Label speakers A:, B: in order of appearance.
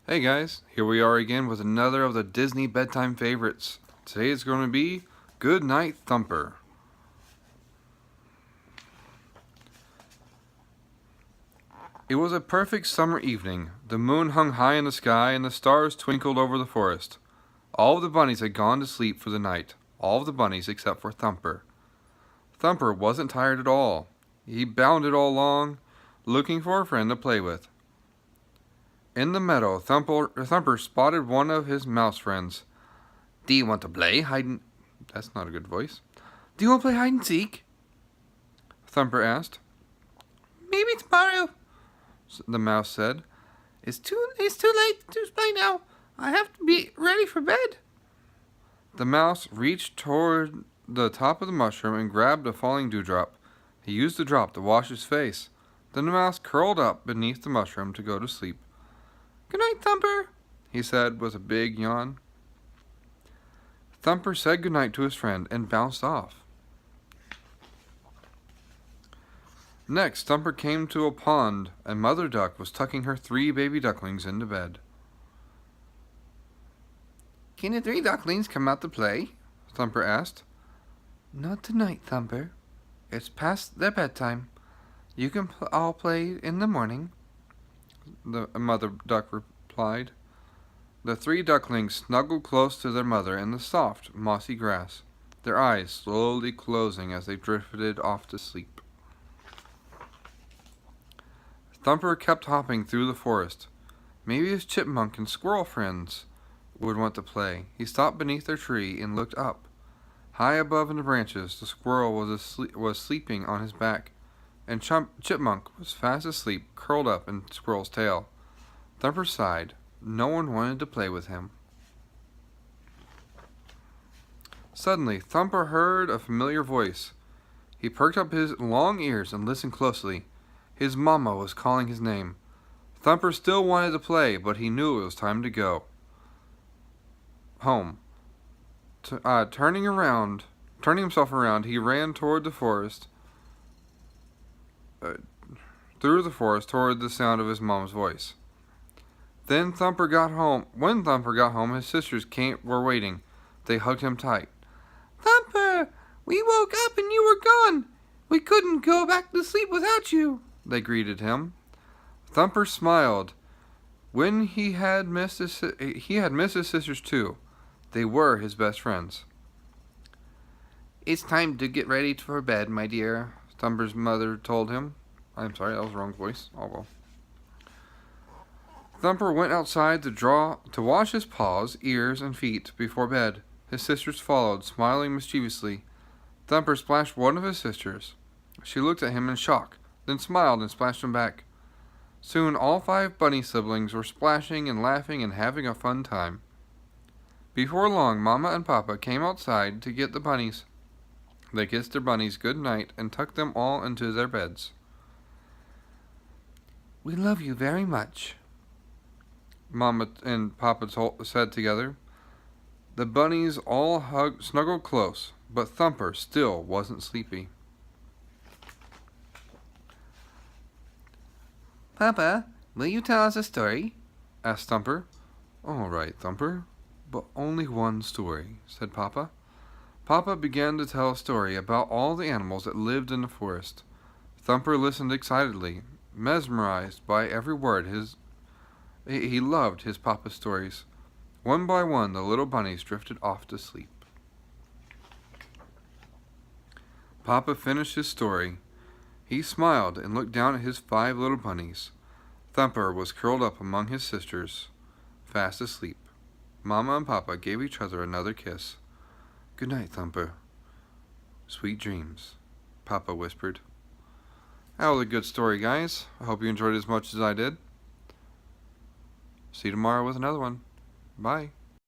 A: Hey guys, here we are again with another of the Disney bedtime favorites. Today is going to be Good Night Thumper. It was a perfect summer evening. The moon hung high in the sky and the stars twinkled over the forest. All of the bunnies had gone to sleep for the night. All of the bunnies except for Thumper. Thumper wasn't tired at all. He bounded all along, looking for a friend to play with. In the meadow, Thumper spotted one of his mouse friends. "Do you want to play hide and..." That's not a good voice. "Do you want to play hide and seek?" Thumper asked. "Maybe tomorrow," the mouse said. It's too late to play now. I have to be ready for bed." The mouse reached toward the top of the mushroom and grabbed a falling dewdrop. He used the drop to wash his face. Then the mouse curled up beneath the mushroom to go to sleep. "Good night, Thumper," he said with a big yawn. Thumper said goodnight to his friend and bounced off. Next, Thumper came to a pond, and Mother Duck was tucking her 3 baby ducklings into bed. "Can the 3 ducklings come out to play?" Thumper asked. "Not tonight, Thumper. It's past their bedtime. You can all play in the morning," the Mother Duck replied. The 3 ducklings snuggled close to their mother in the soft, mossy grass, their eyes slowly closing as they drifted off to sleep. Thumper kept hopping through the forest. Maybe his chipmunk and squirrel friends would want to play. He stopped beneath their tree and looked up. High above in the branches, the squirrel was sleeping on his back, and Chipmunk was fast asleep, curled up in Squirrel's tail. Thumper sighed. No one wanted to play with him. Suddenly, Thumper heard a familiar voice. He perked up his long ears and listened closely. His mama was calling his name. Thumper still wanted to play, but he knew it was time to go home. Turning himself around, he ran toward the forest. Through the forest toward the sound of his mom's voice. When Thumper got home, his sisters were waiting. They hugged him tight. "Thumper, we woke up and you were gone. We couldn't go back to sleep without you," they greeted him. Thumper smiled. He had missed his sisters too. They were his best friends. "It's time to get ready for bed, my dear," Thumper's mother told him. I'm sorry, that was the wrong voice. Oh well. Thumper went outside to wash his paws, ears, and feet before bed. His sisters followed, smiling mischievously. Thumper splashed one of his sisters. She looked at him in shock, then smiled and splashed him back. Soon all 5 bunny siblings were splashing and laughing and having a fun time. Before long, Mama and Papa came outside to get the bunnies. They kissed their bunnies good night and tucked them all into their beds. "We love you very much," Mama and Papa said together. The bunnies all snuggled close, but Thumper still wasn't sleepy. "Papa, will you tell us a story?" asked Thumper. "All right, Thumper, but only one story," said Papa. Papa began to tell a story about all the animals that lived in the forest. Thumper listened excitedly, mesmerized by every word. He loved his Papa's stories. One by one, the little bunnies drifted off to sleep. Papa finished his story. He smiled and looked down at his 5 little bunnies. Thumper was curled up among his sisters, fast asleep. Mama and Papa gave each other another kiss. "Good night, Thumper. Sweet dreams," Papa whispered. That was a good story, guys. I hope you enjoyed it as much as I did. See you tomorrow with another one. Bye.